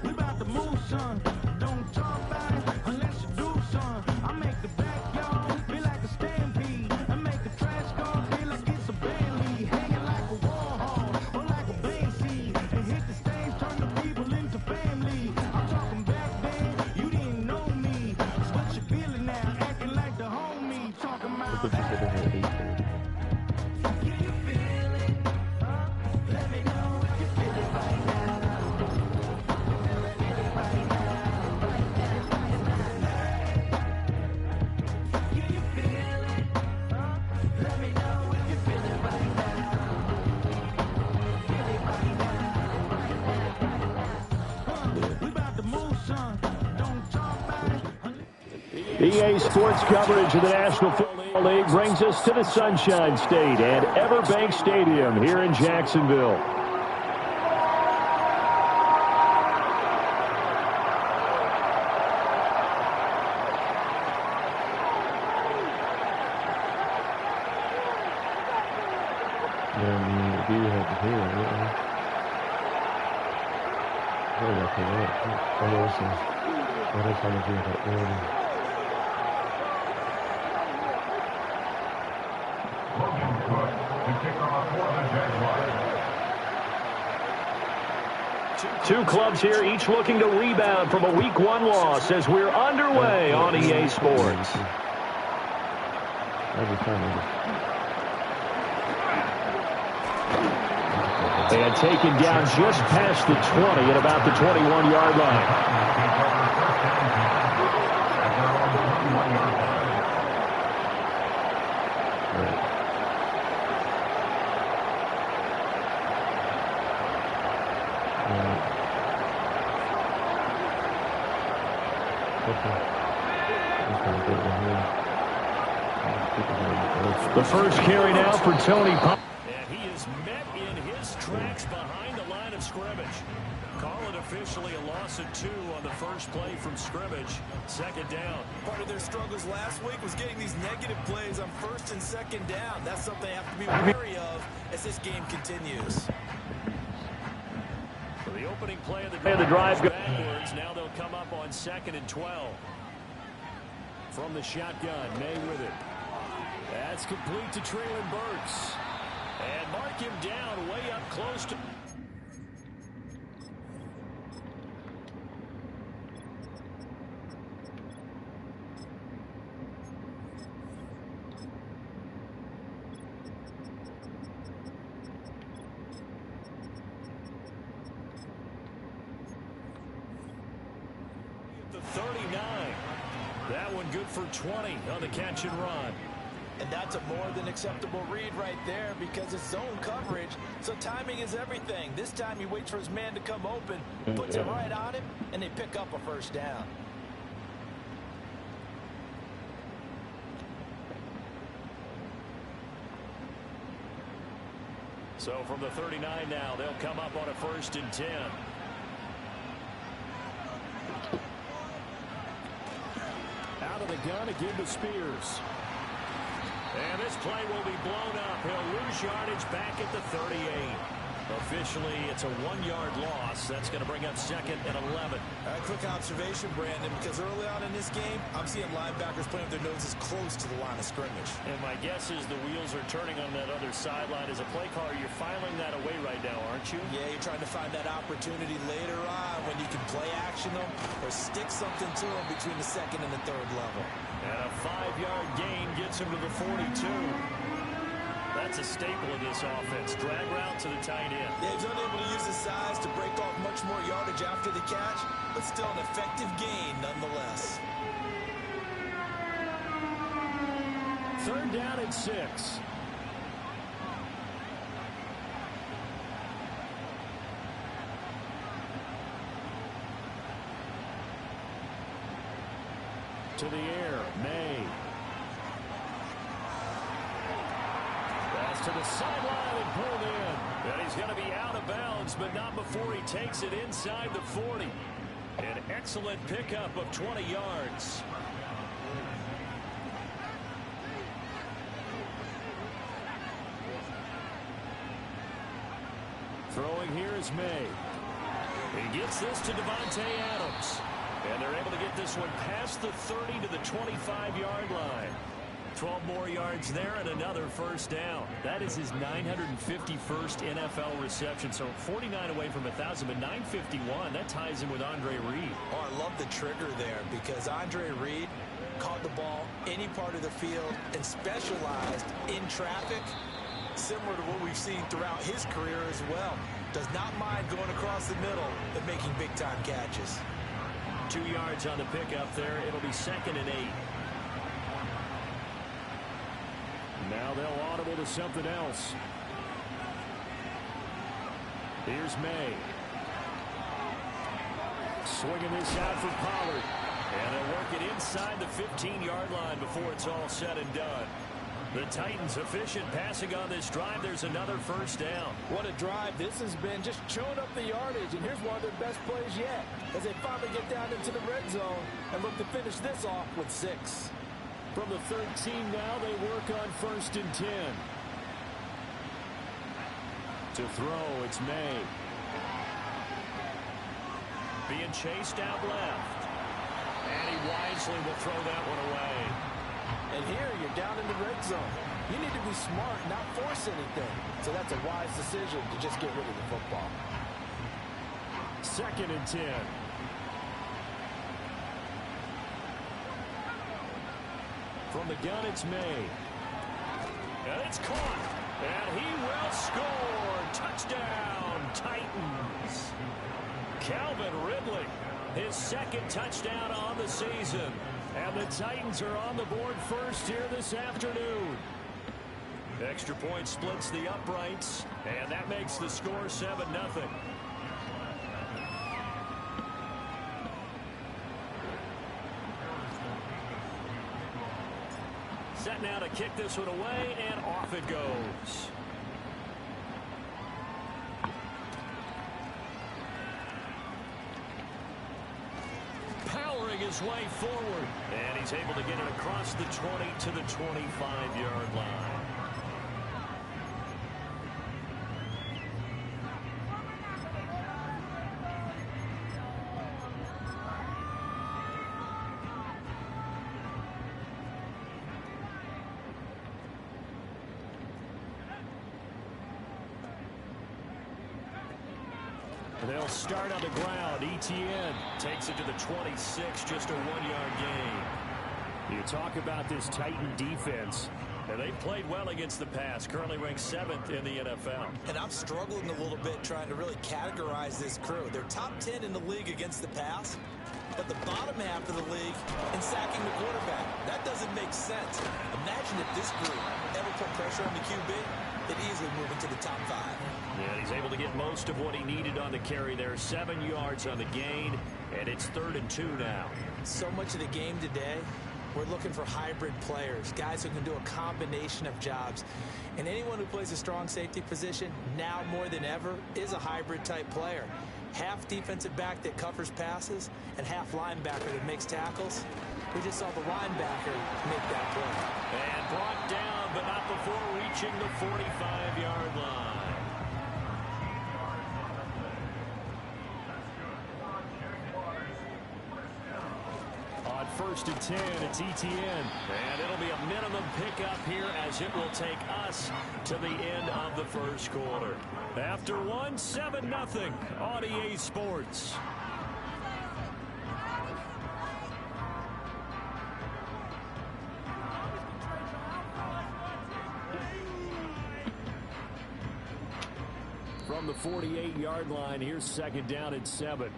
We about to move, son. Don't talk about it unless you do, son. I make the backyard feel like a stampede. I make the trash car feel like it's a band lead. Hanging like a Warhol or like a band seed. And hit the stage, turn the people into family. I'm talking back then, you didn't know me. It's what you feeling now, acting like the homie. Talking about that. Can you feel it? Let me know if you feel it right now. EA Sports coverage of the National Football League brings us to the Sunshine State and Everbank Stadium here in Jacksonville. Two clubs here, each looking to rebound from a Week 1 loss as we're underway on EA Sports. And taken down just past the 20 at about the 21-yard line. The first carry now for Tony Pollard. And he is met in his tracks behind the line of scrimmage. Call it officially a loss of 2 on the first play from scrimmage. Second down. Part of their struggles last week was getting these negative plays on first and second down. That's something they have to be wary of as this game continues. For the opening play of the drive backwards. Now they'll come up on 2nd and 12. From the shotgun, May with it. That's complete to Treylon Burks. And mark him down way up close to... The 39. That one good for 20 on the catch and run. And that's a more than acceptable read right there because it's zone coverage, so timing is everything. This time he waits for his man to come open, puts it right on him, and they pick up a first down. So from the 39 now, they'll come up on a 1st and 10. Out of the gun again to Spears. And this play will be blown up. He'll lose yardage back at the 38. Officially, it's a 1-yard loss. That's going to bring up 2nd and 11. A quick observation, Brandon, because early on in this game, I'm seeing linebackers playing with their noses close to the line of scrimmage. And my guess is the wheels are turning on that other sideline. As a play caller, you're filing that away right now, aren't you? Yeah, you're trying to find that opportunity later on when you can play action them or stick something to them between the 2nd and the 3rd level. And a 5-yard gain gets him to the 42. That's a staple of this offense. Drag route to the tight end. Yeah, he's unable to use his size to break off much more yardage after the catch, but still an effective gain nonetheless. 3rd down and 6. To the air, May. Pass to the sideline and pulled in. And he's going to be out of bounds, but not before he takes it inside the 40. An excellent pickup of 20 yards. Throwing here is May. He gets this to Davante Adams. And they're able to get this one past the 30 to the 25-yard line. 12 more yards there and another first down. That is his 951st NFL reception. So 49 away from 1,000, but 951. That ties him with Andre Reed. Oh, I love the trigger there because Andre Reed caught the ball any part of the field and specialized in traffic, similar to what we've seen throughout his career as well. Does not mind going across the middle and making big-time catches. 2 yards on the pickup there. It'll be 2nd and 8. Now they'll audible to something else. Here's May. Swinging this out for Pollard. And they'll work it inside the 15-yard line before it's all said and done. The Titans efficient passing on this drive. There's another first down. What a drive this has been, just chewing up the yardage. And here's one of their best plays yet as they finally get down into the red zone and look to finish this off with 6. From the 13 now, they work on 1st and 10. To throw, it's May. Being chased out left. And he wisely will throw that one away. And here you're down in the red zone. You need to be smart, not force anything. So that's a wise decision to just get rid of the football. 2nd and 10. From the gun, it's May. And it's caught. And he will score. Touchdown, Titans. Calvin Ridley, his 2nd touchdown on the season. And the Titans are on the board first here this afternoon. Extra point splits the uprights. And that makes the score 7-0. Set now to kick this one away, and off it goes. Powering his way forward, and he's able to get it across the 20 to the 25-yard line. They'll start on the ground. Etienne takes it to the 26, just a 1-yard gain. You talk about this Titan defense. And they've played well against the pass, currently ranked 7th in the NFL. And I'm struggling a little bit trying to really categorize this crew. They're top 10 in the league against the pass, but the bottom half of the league in sacking the quarterback. That doesn't make sense. Imagine if this group ever put pressure on the QB, they'd easily move into the top 5. Yeah, he's able to get most of what he needed on the carry there. 7 yards on the gain, and it's 3rd and 2 now. So much of the game today, we're looking for hybrid players, guys who can do a combination of jobs. And anyone who plays a strong safety position, now more than ever, is a hybrid type player. Half defensive back that covers passes and half linebacker that makes tackles. We just saw the linebacker make that play. And brought down, but not before reaching the 45-yard line. On 1st and 10, it's Etienne. And it'll be a minimum pickup here as it will take us to the end of the first quarter. After one, 7-0 on EA Sports. From the 48-yard line, here's 2nd down and 7.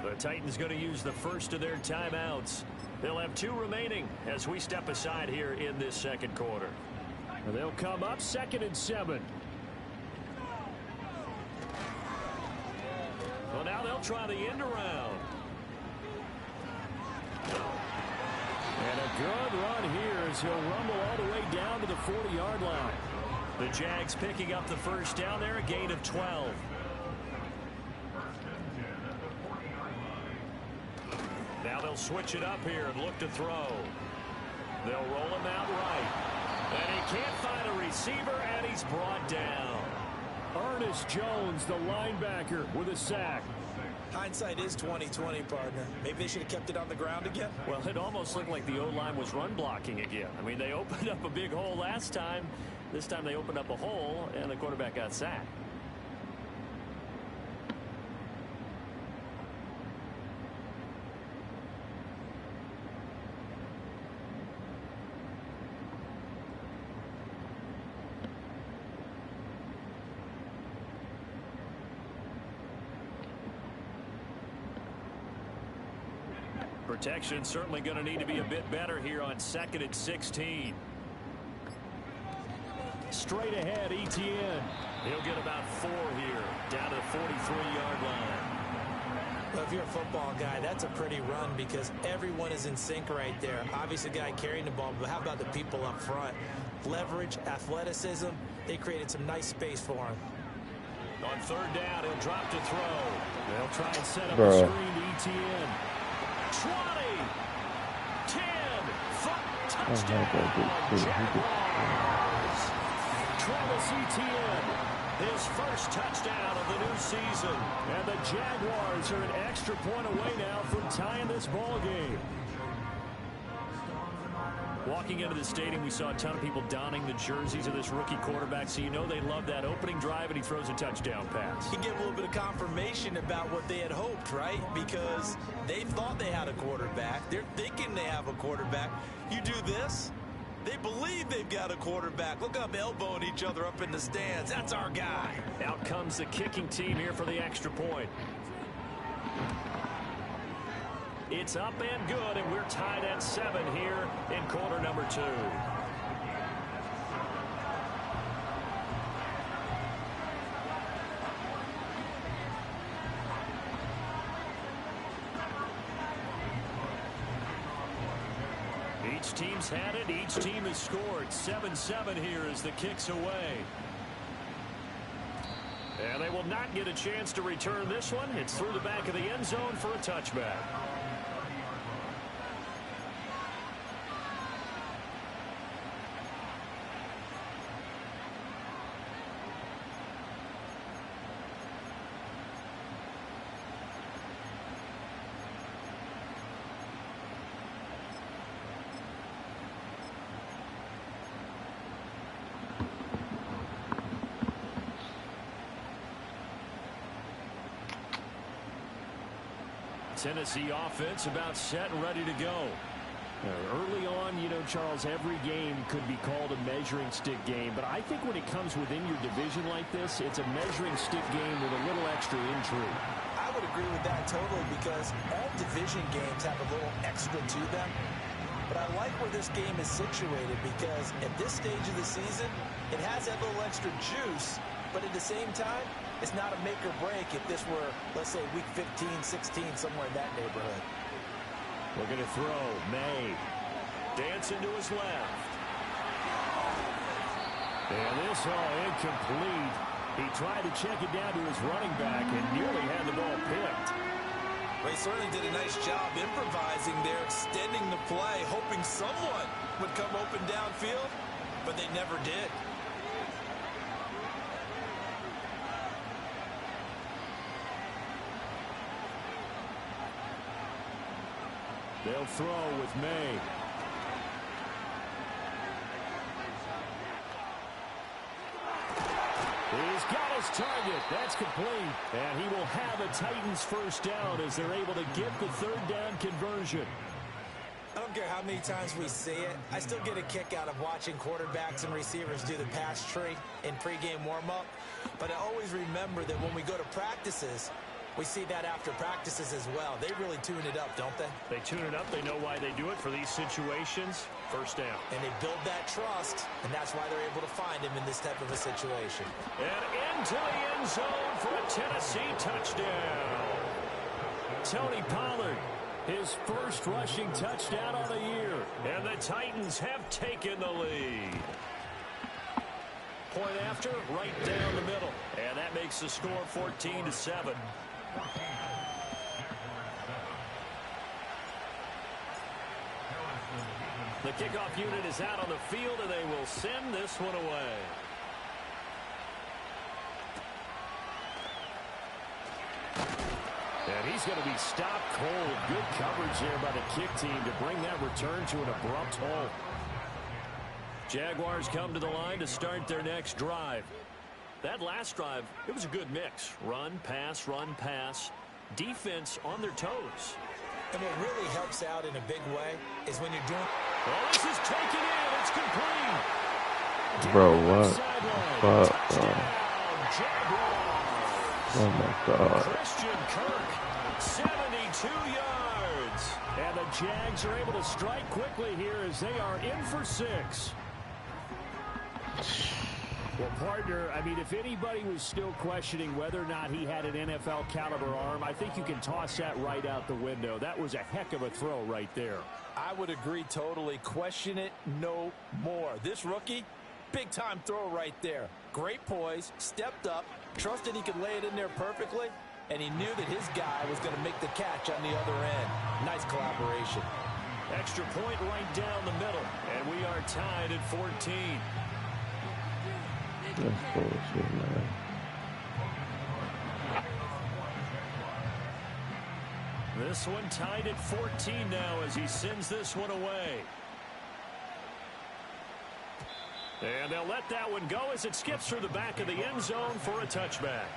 The Titans going to use the first of their timeouts. They'll have 2 remaining as we step aside here in this second quarter. And they'll come up 2nd and 7. Well, now they'll try the end around. And a good run here as he'll rumble all the way down to the 40-yard line. The Jags picking up the first down there, a gain of 12. Now they'll switch it up here and look to throw. They'll roll him out right. And he can't find a receiver, and he's brought down. Ernest Jones, the linebacker, with a sack. Hindsight is 20/20, partner. Maybe they should have kept it on the ground again. Well, it almost looked like the O-line was run blocking again. I mean, they opened up a big hole last time. This time they opened up a hole, and the quarterback got sacked. Protection certainly going to need to be a bit better here on 2nd and 16. Straight ahead, Etienne. He'll get about 4 here, down to the 43-yard line. Well, if you're a football guy, that's a pretty run because everyone is in sync right there. Obviously, the guy carrying the ball, but how about the people up front? Leverage, athleticism, they created some nice space for him. On 3rd down, he'll drop to throw. They'll try and set up a screen to Etienne. 20, 10, touchdown, Jaguars. Travis Etienne, his first touchdown of the new season. And the Jaguars are an extra point away now from tying this ball game. Walking into the stadium, we saw a ton of people donning the jerseys of this rookie quarterback, so you know they love that opening drive, and he throws a touchdown pass. He gave a little bit of confirmation about what they had hoped, right? Because they thought they had a quarterback. They're thinking they have a quarterback. You do this, they believe they've got a quarterback. Look up, elbowing each other up in the stands. That's our guy. Out comes the kicking team here for the extra point. It's up and good, and we're tied at 7 here in quarter number 2. Each team's had it. Each team has scored. 7-7 here as the kick's away. And they will not get a chance to return this one. It's through the back of the end zone for a touchback. Tennessee offense about set and ready to go. Early on, you know, Charles, every game could be called a measuring stick game, but I think when it comes within your division like this, it's a measuring stick game with a little extra intrigue. I would agree with that totally because all division games have a little extra to them. But I like where this game is situated because at this stage of the season, it has that little extra juice, but at the same time, it's not a make or break if this were, let's say, week 15, 16, somewhere in that neighborhood. Looking to throw. May. Dancing to his left. And this all incomplete. He tried to check it down to his running back and nearly had the ball picked. Well, he certainly did a nice job improvising there, extending the play, hoping someone would come open downfield, but they never did. They'll throw with May. He's got his target. That's complete. And he will have a Titans first down as they're able to get the 3rd down conversion. I don't care how many times we see it. I still get a kick out of watching quarterbacks and receivers do the pass tree in pregame warm-up. But I always remember that when we go to practices, we see that after practices as well. They really tune it up, don't they? They tune it up. They know why they do it for these situations. First down. And they build that trust, and that's why they're able to find him in this type of a situation. And into the end zone for a Tennessee touchdown. Tony Pollard, his first rushing touchdown on the year. And the Titans have taken the lead. Point after, right down the middle. And that makes the score 14-7. The kickoff unit is out on the field, and they will send this one away. And he's going to be stopped cold. Good coverage there by the kick team to bring that return to an abrupt halt. Jaguars come to the line to start their next drive. That last drive, it was a good mix. Run, pass, defense on their toes. And what really helps out in a big way is when you're doing... Well, this is taken in. It's complete. Bro, what? Oh, my God. Christian Kirk, 72 yards. And the Jags are able to strike quickly here as they are in for 6. Well, partner, I mean, if anybody was still questioning whether or not he had an NFL caliber arm, I think you can toss that right out the window. That was a heck of a throw right there. I would agree totally. Question it no more. This rookie, big-time throw right there. Great poise, stepped up, trusted he could lay it in there perfectly, and he knew that his guy was going to make the catch on the other end. Nice collaboration. Extra point right down the middle, and we are tied at 14. That's bullshit, man. This one tied at 14 now as he sends this one away. And they'll let that one go as it skips through the back of the end zone for a touchback.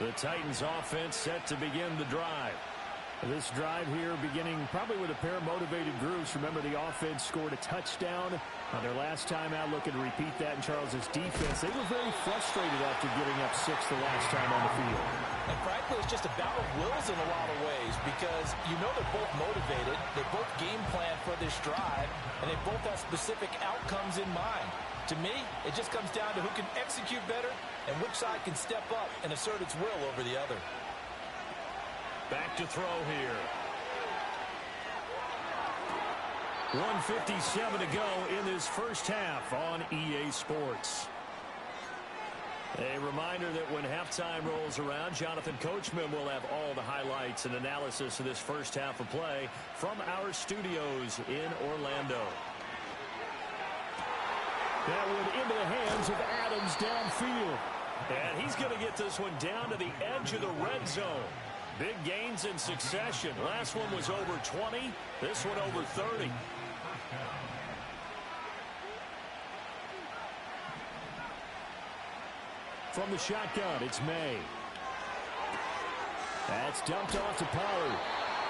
The Titans offense set to begin the drive. This drive here beginning probably with a pair of motivated groups. Remember, the offense scored a touchdown on their last time out. Looking to repeat that in Charles's defense. They were very frustrated after giving up 6 the last time on the field. And frankly, it's just a battle of wills in a lot of ways because you know they're both motivated. They both game plan for this drive, and they both have specific outcomes in mind. To me, it just comes down to who can execute better and which side can step up and assert its will over the other. Back to throw here. 1:57 to go in this first half on EA Sports. A reminder that when halftime rolls around, Jonathan Coachman will have all the highlights and analysis of this first half of play from our studios in Orlando. That one into the hands of Adams downfield. And he's going to get this one down to the edge of the red zone. Big gains in succession. Last one was over 20. This one over 30. From the shotgun, it's May. That's dumped off to Pollard.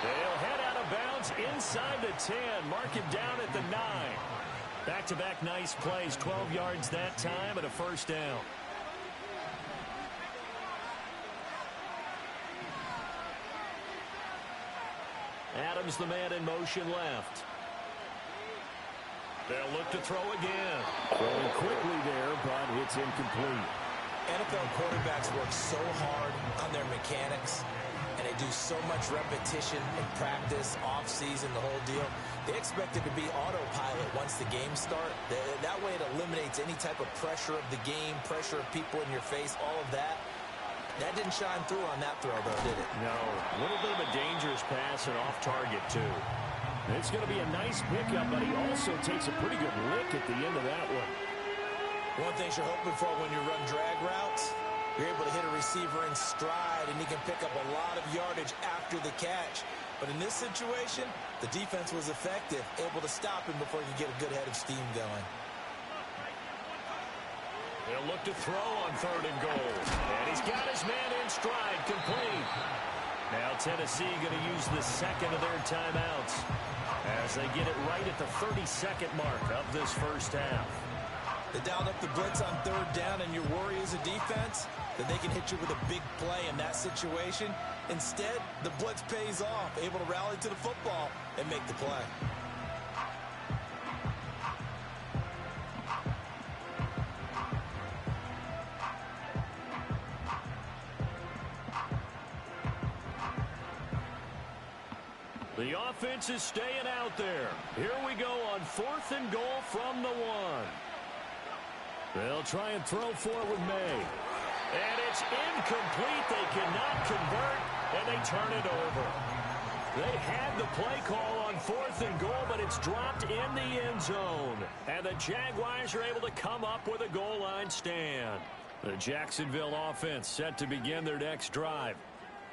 They'll head out of bounds inside the 10. Mark him down at the 9. Back-to-back nice plays. 12 yards that time and a first down. Adams, the man in motion left. They'll look to throw again. Throwing quickly there, but it's incomplete. NFL quarterbacks work so hard on their mechanics, and they do so much repetition in practice, off-season, the whole deal. They expect it to be autopilot once the games start. That way it eliminates any type of pressure of the game, pressure of people in your face, all of that. That didn't shine through on that throw, though, did it? No. A little bit of a dangerous pass and off target, too. It's going to be a nice pickup, but he also takes a pretty good lick at the end of that one. One thing you're hoping for when you run drag routes, you're able to hit a receiver in stride, and he can pick up a lot of yardage after the catch. But in this situation, the defense was effective, able to stop him before he could get a good head of steam going. They'll look to throw on 3rd and goal. And he's got his man in stride, complete. Now Tennessee going to use the second of their timeouts as they get it right at the 32nd mark of this first half. They dialed up the blitz on 3rd down, and your worry as a defense that they can hit you with a big play in that situation. Instead, the blitz pays off, able to rally to the football and make the play. The offense is staying out there. Here we go on 4th and goal from the 1. They'll try and throw for it with May. And it's incomplete. They cannot convert, and they turn it over. They had the play call on 4th and goal, but it's dropped in the end zone. And the Jaguars are able to come up with a goal line stand. The Jacksonville offense set to begin their next drive.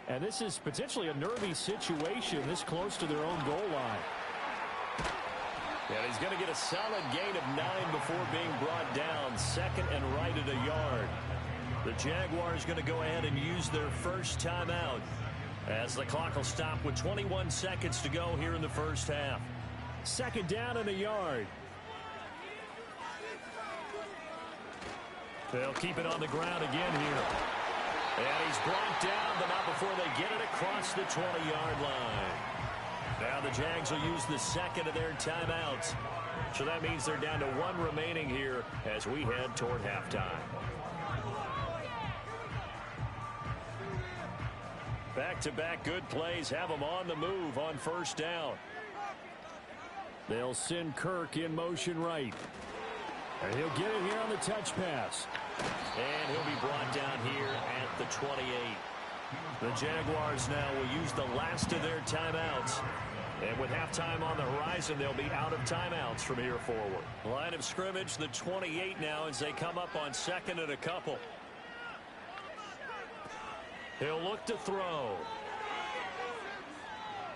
And this is potentially a nervy situation this close to their own goal line. And he's going to get a solid gain of 9 before being brought down. 2nd and right at a yard. The Jaguars going to go ahead and use their first timeout, as the clock will stop with 21 seconds to go here in the first half. 2nd down and a yard. They'll keep it on the ground again here. And he's brought down, but not before they get it across the 20-yard line. Now the Jags will use the 2nd of their timeouts. So that means they're down to 1 remaining here as we head toward halftime. Back-to-back good plays have them on the move on 1st down. They'll send Kirk in motion right. And he'll get it here on the touch pass. And he'll be brought down here at the 28. The Jaguars now will use the last of their timeouts. And with halftime on the horizon, they'll be out of timeouts from here forward. Line of scrimmage, the 28 now as they come up on 2nd and a couple. He'll look to throw.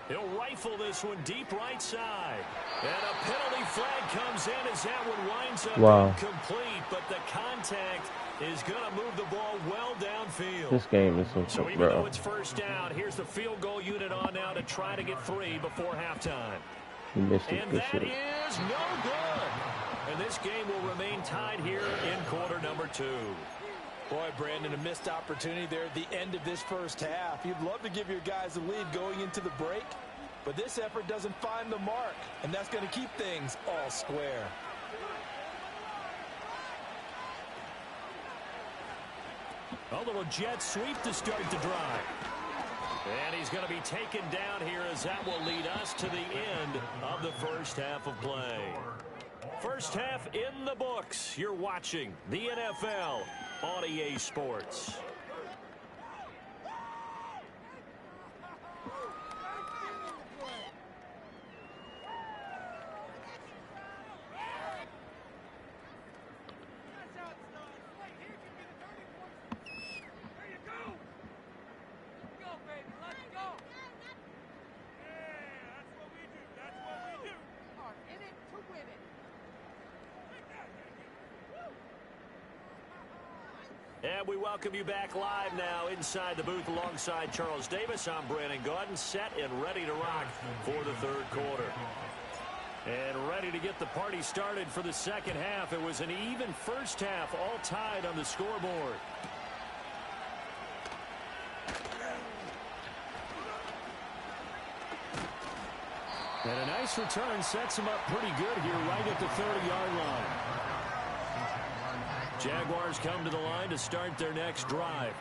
He'll rifle this one deep right side. And a penalty flag comes in as that one winds up incomplete. But the contact is going to move the ball well downfield. This game is so even though it's 1st down, here's the field goal unit on now to try to get 3 before halftime. He missed it. And that is no good. And this game will remain tied here in quarter number 2. Boy, Brandon, a missed opportunity there at the end of this first half. You'd love to give your guys a lead going into the break, but this effort doesn't find the mark, and that's going to keep things all square. A little jet sweep to start the drive. And he's going to be taken down here as that will lead us to the end of the first half of play. First half in the books. You're watching the NFL on EA Sports. And we welcome you back live now inside the booth alongside Charles Davis. I'm Brandon Gaudin, set and ready to rock for the 3rd quarter. And ready to get the party started for the 2nd half. It was an even first half, all tied on the scoreboard. And a nice return sets him up pretty good here right at the 30-yard line. Jaguars come to the line to start their next drive.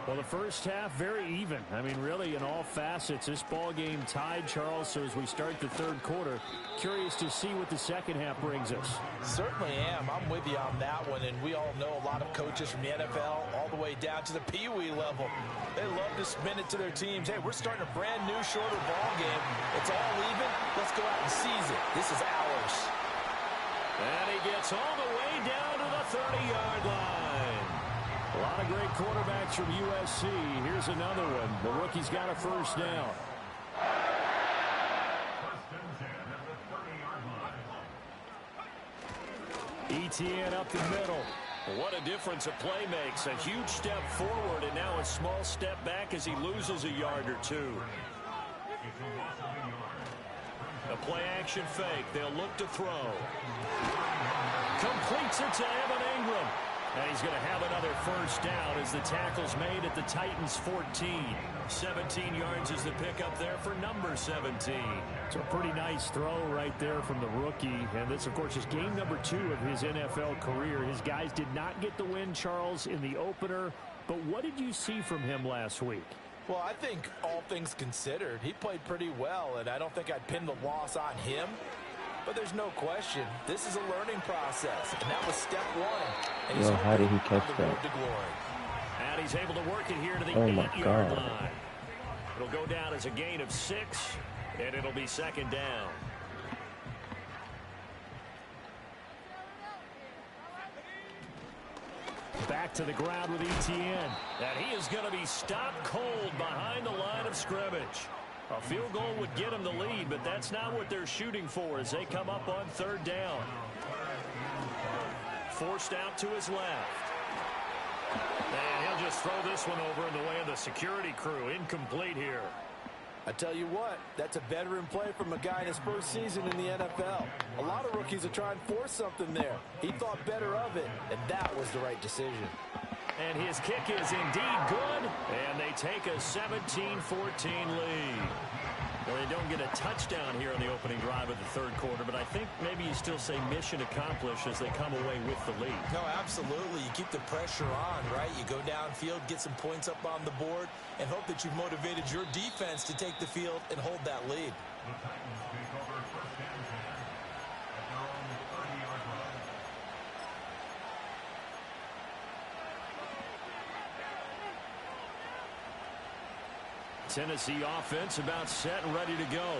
Well, the first half, very even. I mean, really, in all facets, this ball game tied, Charles. So as we start the 3rd quarter, curious to see what the 2nd half brings us. Certainly am. I'm with you on that one. And we all know a lot of coaches from the NFL all the way down to the Pee Wee level. They love to spin it to their teams. Hey, we're starting a brand new, shorter ball game. It's all even. Let's go out and seize it. This is ours. And he gets all the way down to the 30-yard line. A lot of great quarterbacks from USC. Here's another one. The rookie's got a first down. ETN up the middle. What a difference a play makes. A huge step forward and now a small step back as he loses a yard or 2. A play action fake. They'll look to throw. Completes it to Evan Ingram. And he's going to have another first down as the tackle's made at the Titans' 14. 17 yards is the pickup there for number 17. It's a pretty nice throw right there from the rookie. And this, of course, is game number 2 of his NFL career. His guys did not get the win, Charles, in the opener. But what did you see from him last week? Well, I think all things considered, he played pretty well, and I don't think I'd pin the loss on him. But there's no question, this is a learning process, and that was step 1. And he's how did he catch that? And he's able to work it here to the 8-yard line. It'll go down as a gain of 6, and it'll be second down. Back to the ground with Etienne. And he is going to be stopped cold behind the line of scrimmage. A field goal would get him the lead, but that's not what they're shooting for as they come up on third down. Forced out to his left. And he'll just throw this one over in the way of the security crew. Incomplete here. I tell you what, that's a veteran play from a guy in his first season in the NFL. A lot of rookies are trying to force something there. He thought better of it, and that was the right decision. And his kick is indeed good, and they take a 17-14 lead. Well, they don't get a touchdown here on the opening drive of the third quarter, but I think maybe you still say mission accomplished as they come away with the lead. No, absolutely. You keep the pressure on, right? You go downfield, get some points up on the board, and hope that you've motivated your defense to take the field and hold that lead. Tennessee offense about set and ready to go.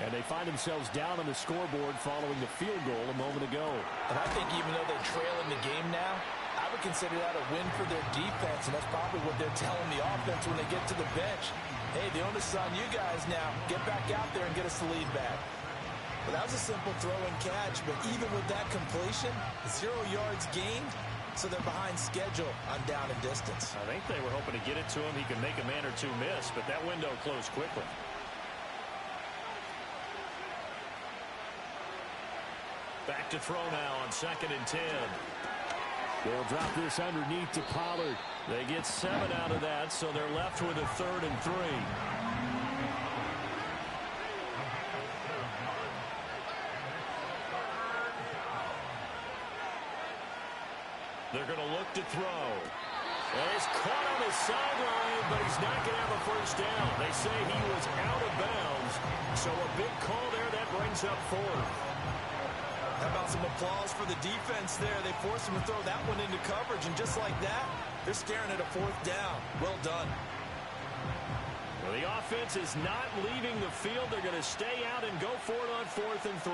And they find themselves down on the scoreboard following the field goal a moment ago. And I think even though they're trailing the game now, I would consider that a win for their defense, and that's probably what they're telling the offense when they get to the bench. Hey, the onus is on you guys now. Get back out there and get us the lead back. Well, that was a simple throw and catch, but even with that completion, 0 yards gained, so they're behind schedule on down and distance. I think they were hoping to get it to him. He could make a man or two miss, but that window closed quickly. Back to throw now on 2nd and 10. They'll drop this underneath to Pollard. They get 7 out of that, so they're left with a 3rd and 3. They're going to look to throw. And he's caught on his sideline, but he's not going to have a first down. They say he was out of bounds, so a big call there that brings up 4th. How about some applause for the defense there? They forced him to throw that one into coverage, and just like that, they're staring at a 4th down. Well done. Well, the offense is not leaving the field. They're going to stay out and go for it on 4th and 3.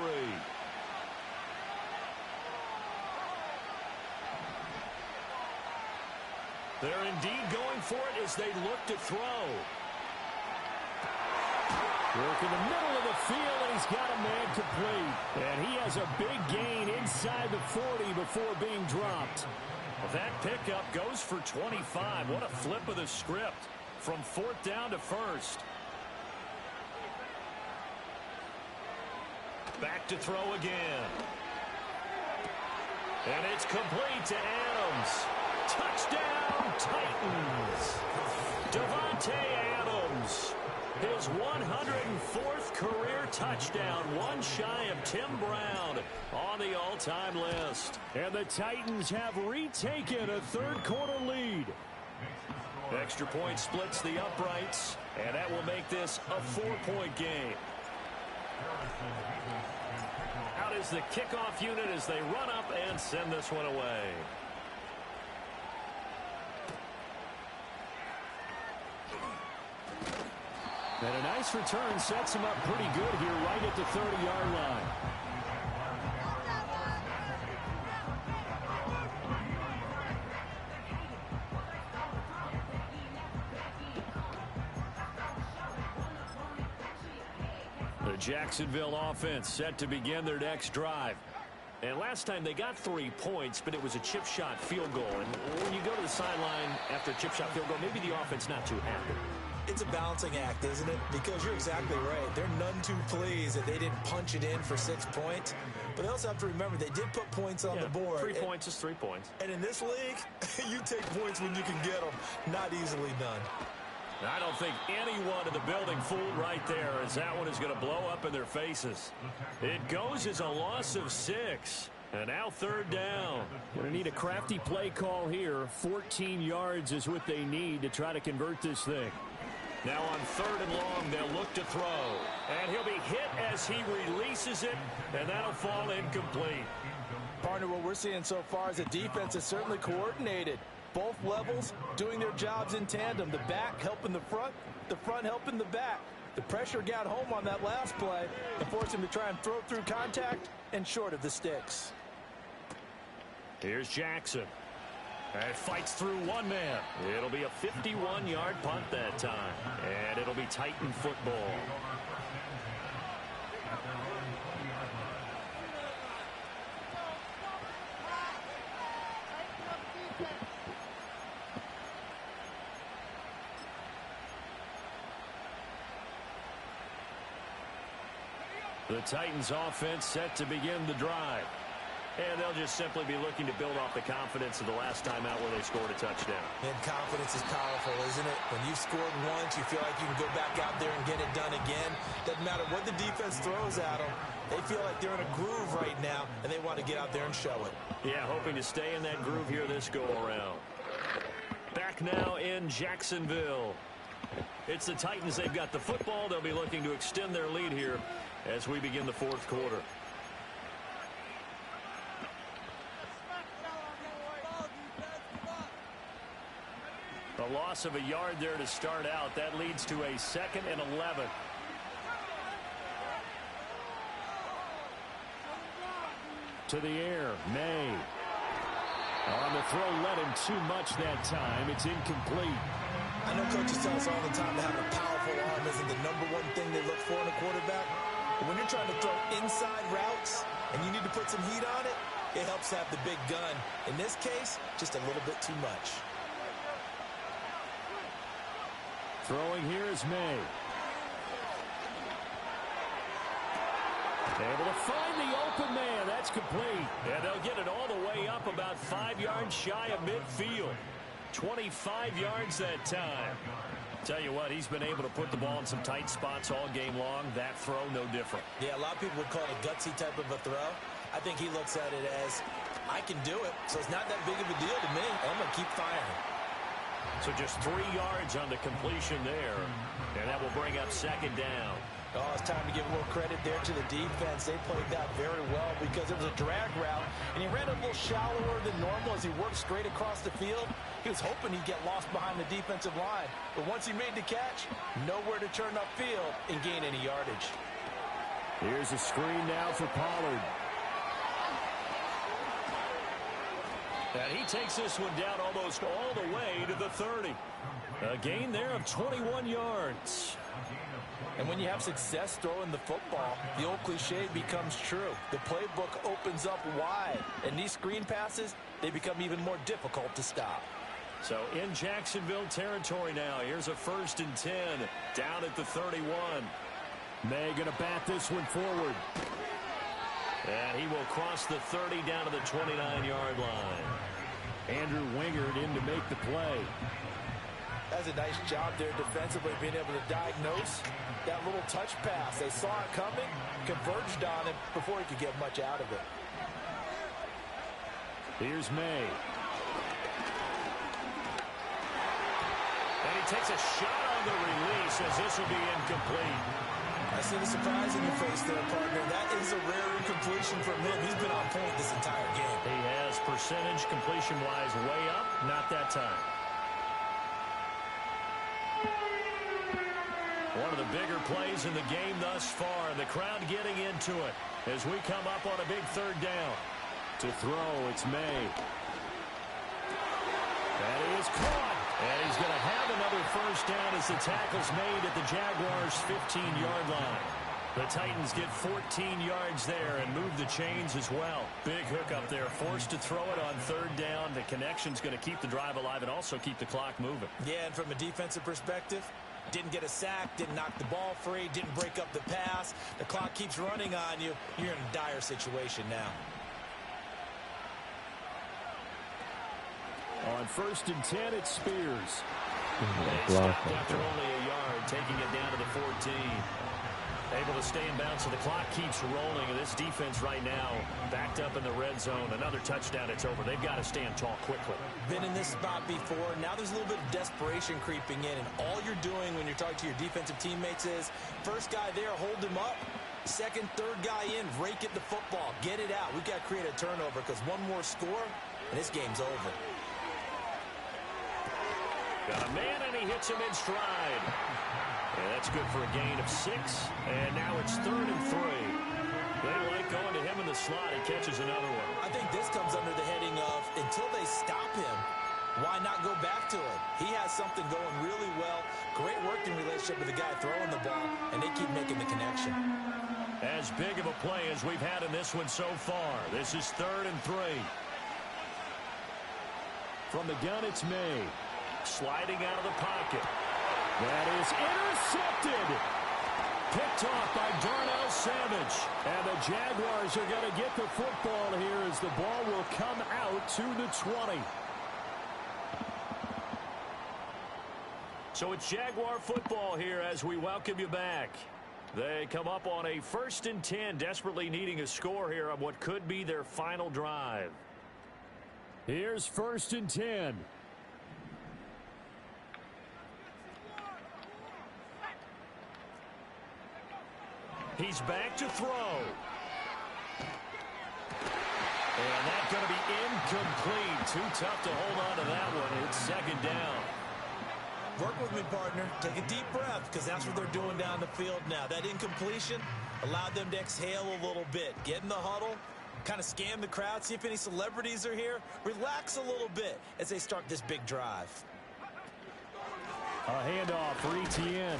They're indeed going for it as they look to throw. Work in the middle of the field, and he's got a man complete. And he has a big gain inside the 40 before being dropped. That pickup goes for 25. What a flip of the script from 4th down to 1st. Back to throw again. And it's complete to Adams. Touchdown, Titans. Davante Adams. His 104th career touchdown, one shy of Tim Brown on the all-time list. And the Titans have retaken a third-quarter lead. Extra point splits the uprights, and that will make this a 4-point game. Out is the kickoff unit as they run up and send this one away. And a nice return sets him up pretty good here right at the 30-yard line. The Jacksonville offense set to begin their next drive. And last time they got 3 points, but it was a chip shot field goal. And when you go to the sideline after a chip shot field goal, maybe the offense not too happy. It's a balancing act, isn't it? Because you're exactly right. They're none too pleased that they didn't punch it in for 6 points. But they also have to remember they did put points on the board. 3 points is 3 points. And in this league, you take points when you can get them. Not easily done. I don't think anyone in the building fooled right there, as that one is going to blow up in their faces. It goes as a loss of 6. And now 3rd down. Going to need a crafty play call here. 14 yards is what they need to try to convert this thing. Now on 3rd and long, they'll look to throw. And he'll be hit as he releases it, and that'll fall incomplete. Partner, what we're seeing so far is the defense is certainly coordinated. Both levels doing their jobs in tandem. The back helping the front, the front helping the back. The pressure got home on that last play and forced him to try and throw through contact and short of the sticks. Here's Jackson. And fights through one man. It'll be a 51-yard punt that time. And it'll be Titan football. The Titans offense set to begin the drive. And they'll just simply be looking to build off the confidence of the last time out where they scored a touchdown. And confidence is powerful, isn't it? When you've scored once, you feel like you can go back out there and get it done again. Doesn't matter what the defense throws at them. They feel like they're in a groove right now, and they want to get out there and show it. Yeah, hoping to stay in that groove here this go-around. Back now in Jacksonville. It's the Titans. They've got the football. They'll be looking to extend their lead here as we begin the fourth quarter. A loss of a yard there to start out. That leads to a 2nd and 11. To the air, May. On the throw, led him too much that time. It's incomplete. I know coaches tell us all the time that having a powerful arm isn't the #1 thing they look for in a quarterback. But when you're trying to throw inside routes and you need to put some heat on it, it helps have the big gun. In this case, just a little bit too much. Throwing here is May. Able to find the open man. That's complete. And they'll get it all the way up about 5 yards shy of midfield. 25 yards that time. Tell you what, he's been able to put the ball in some tight spots all game long. That throw, no different. Yeah, a lot of people would call it a gutsy type of a throw. I think he looks at it as, I can do it, so it's not that big of a deal to me. I'm going to keep firing. So just 3 yards on the completion there. And that will bring up 2nd down. Oh, it's time to give a little credit there to the defense. They played that very well because it was a drag route, and he ran a little shallower than normal as he worked straight across the field. He was hoping he'd get lost behind the defensive line, but once he made the catch, nowhere to turn upfield and gain any yardage. Here's a screen now for Pollard. And he takes this one down almost all the way to the 30. A gain there of 21 yards. And when you have success throwing the football, the old cliche becomes true. The playbook opens up wide, and these screen passes, they become even more difficult to stop. So in Jacksonville territory now, here's a 1st and 10 down at the 31. May going to bat this one forward. And he will cross the 30 down to the 29-yard line. Andrew Wingard in to make the play. That's a nice job there defensively, being able to diagnose that little touch pass. They saw it coming, converged on it before he could get much out of it. Here's May. And he takes a shot on the release as this will be incomplete. I see the surprise in your face there, partner. That is a rare incompletion from him. He's been on point this entire game. He has percentage completion-wise way up. Not that time. One of the bigger plays in the game thus far. The crowd getting into it as we come up on a big 3rd down. To throw, it's May. And he is caught. And he's going to have another 1st down as the tackle's made at the Jaguars' 15-yard line. The Titans get 14 yards there and move the chains as well. Big hook up there, forced to throw it on 3rd down. The connection's going to keep the drive alive and also keep the clock moving. Yeah, and from a defensive perspective, didn't get a sack, didn't knock the ball free, didn't break up the pass. The clock keeps running on you. You're in a dire situation now. On 1st and 10, it's Spears. Block Stopped after only a yard, taking it down to the 14. Able to stay in bounds, so the clock keeps rolling. And this defense right now backed up in the red zone. Another touchdown, it's over. They've got to stand tall quickly. Been in this spot before. Now there's a little bit of desperation creeping in. And all you're doing when you're talking to your defensive teammates is, first guy there, hold him up. 2nd, 3rd guy in, rake at the football. Get it out. We've got to create a turnover because one more score, and this game's over. Got a man, and he hits him in stride. And that's good for a gain of 6. And now it's 3rd and 3. They like going to him in the slot. He catches another one. I think this comes under the heading of until they stop him, why not go back to it? He has something going really well. Great working relationship with the guy throwing the ball, and they keep making the connection. As big of a play as we've had in this one so far. This is 3rd and 3. From the gun, it's May. Sliding out of the pocket. That is intercepted. Picked off by Darnell Savage. And the Jaguars are going to get the football here as the ball will come out to the 20. So it's Jaguar football here as we welcome you back. They come up on a 1st and 10, desperately needing a score here on what could be their final drive. Here's 1st and 10. He's back to throw. And that's going to be incomplete. Too tough to hold on to that one. It's 2nd down. Work with me, partner. Take a deep breath, because that's what they're doing down the field now. That incompletion allowed them to exhale a little bit. Get in the huddle, kind of scan the crowd, see if any celebrities are here. Relax a little bit as they start this big drive. A handoff for Etienne.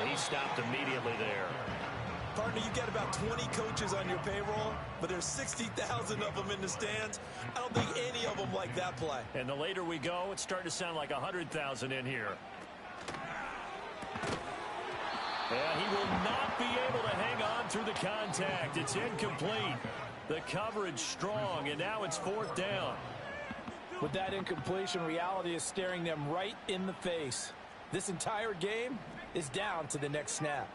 And he stopped immediately there. Partner, you've got about 20 coaches on your payroll, but there's 60,000 of them in the stands. I don't think any of them like that play. And the later we go, it's starting to sound like 100,000 in here. And he will not be able to hang on through the contact. It's incomplete. The coverage strong, and now it's 4th down. With that incompletion, reality is staring them right in the face. This entire game is down to the next snap.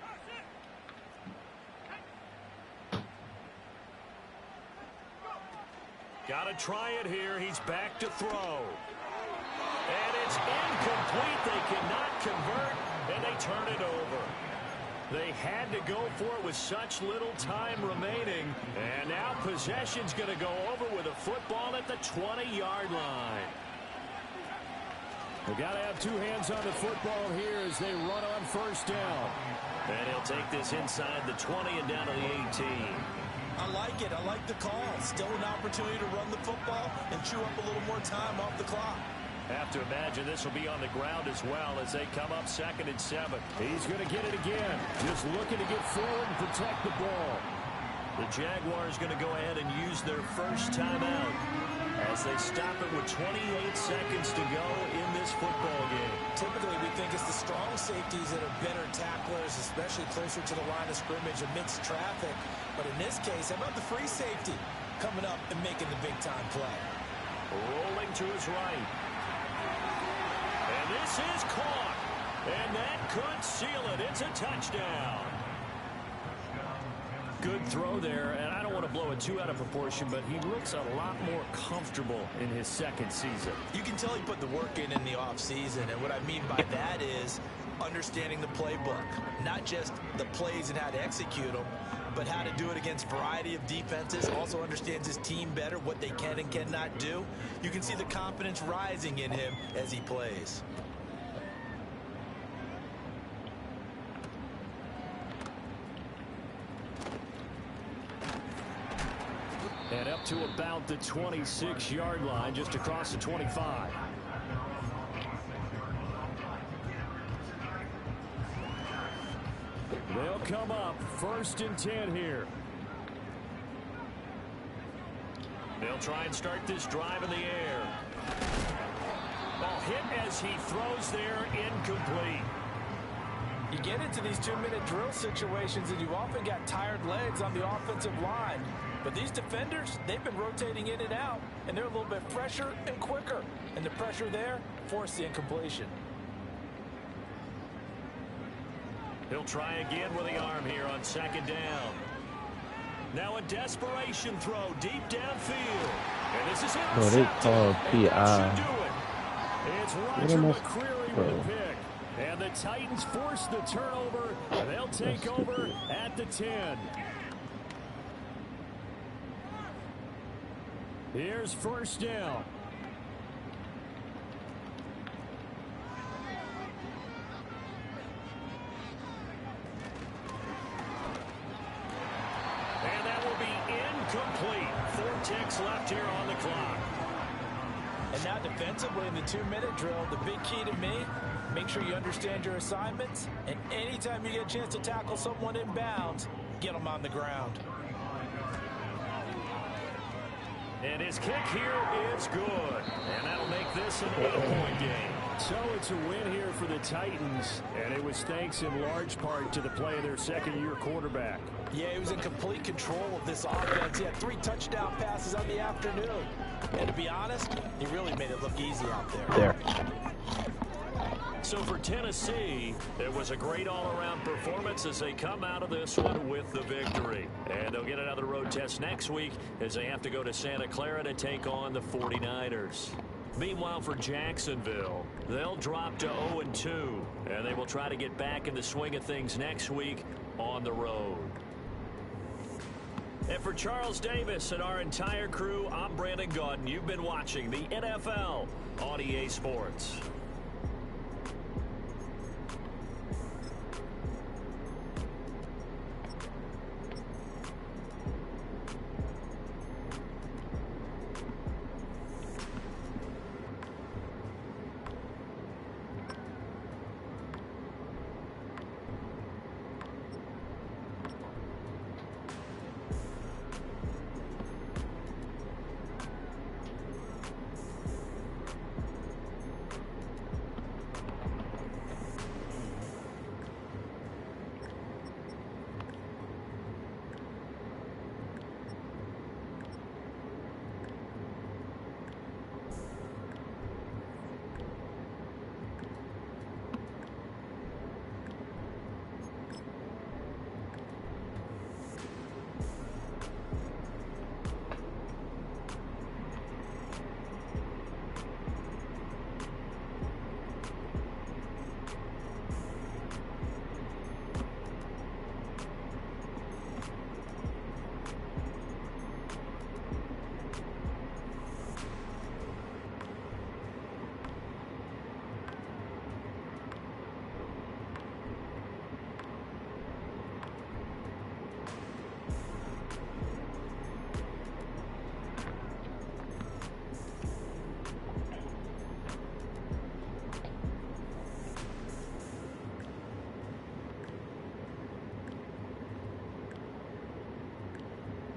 Got to try it here. He's back to throw. And it's incomplete. They cannot convert, and they turn it over. They had to go for it with such little time remaining. And now possession's going to go over with a football at the 20-yard line. They got to have 2 hands on the football here as they run on 1st down. And he'll take this inside the 20 and down to the 18. I like it. I like the call. Still an opportunity to run the football and chew up a little more time off the clock. Have to imagine this will be on the ground as well as they come up 2nd and 7. He's going to get it again. Just looking to get forward and protect the ball. The Jaguars going to go ahead and use their first timeout as they stop it with 28 seconds to go in this football game. Typically, we think it's the strong safeties that are better tacklers, especially closer to the line of scrimmage amidst traffic. But in this case, how about the free safety coming up and making the big-time play? Rolling to his right. And this is caught. And that could seal it. It's a touchdown. Good throw there, and I don't want to blow it too out of proportion, but he looks a lot more comfortable in his 2nd season. You can tell he put the work in the offseason, and what I mean by that is understanding the playbook. Not just the plays and how to execute them, but how to do it against a variety of defenses. Also understands his team better, what they can and cannot do. You can see the confidence rising in him as he plays. And up to about the 26-yard line, just across the 25. They'll come up 1st and 10 here. They'll try and start this drive in the air. Ball hit as he throws there, incomplete. You get into these 2-minute drill situations, and you've often got tired legs on the offensive line. But these defenders, they've been rotating in and out, and they're a little bit fresher and quicker. And the pressure there forced the incompletion. He'll try again with the arm here on 2nd down. Now a desperation throw deep downfield. And this is intercepted. Bro, they called PI. Should do it. It's Roger McCreary with a pick. And the Titans force the turnover. They'll take over at the 10. Here's 1st down. Incomplete. 4 ticks left here on the clock. And now defensively in the 2-minute drill, the big key to me, make sure you understand your assignments, and anytime you get a chance to tackle someone in bounds, get them on the ground. And his kick here is good. And that'll make this an 8-point game. So it's a win here for the Titans, and it was thanks in large part to the play of their second-year quarterback. Yeah, he was in complete control of this offense. He had 3 touchdown passes on the afternoon. And to be honest, he really made it look easy out there. So for Tennessee, it was a great all-around performance as they come out of this one with the victory. And they'll get another road test next week as they have to go to Santa Clara to take on the 49ers. Meanwhile, for Jacksonville, they'll drop to 0-2, and they will try to get back in the swing of things next week on the road. And for Charles Davis and our entire crew, I'm Brandon Gaudin. You've been watching the NFL on EA Sports.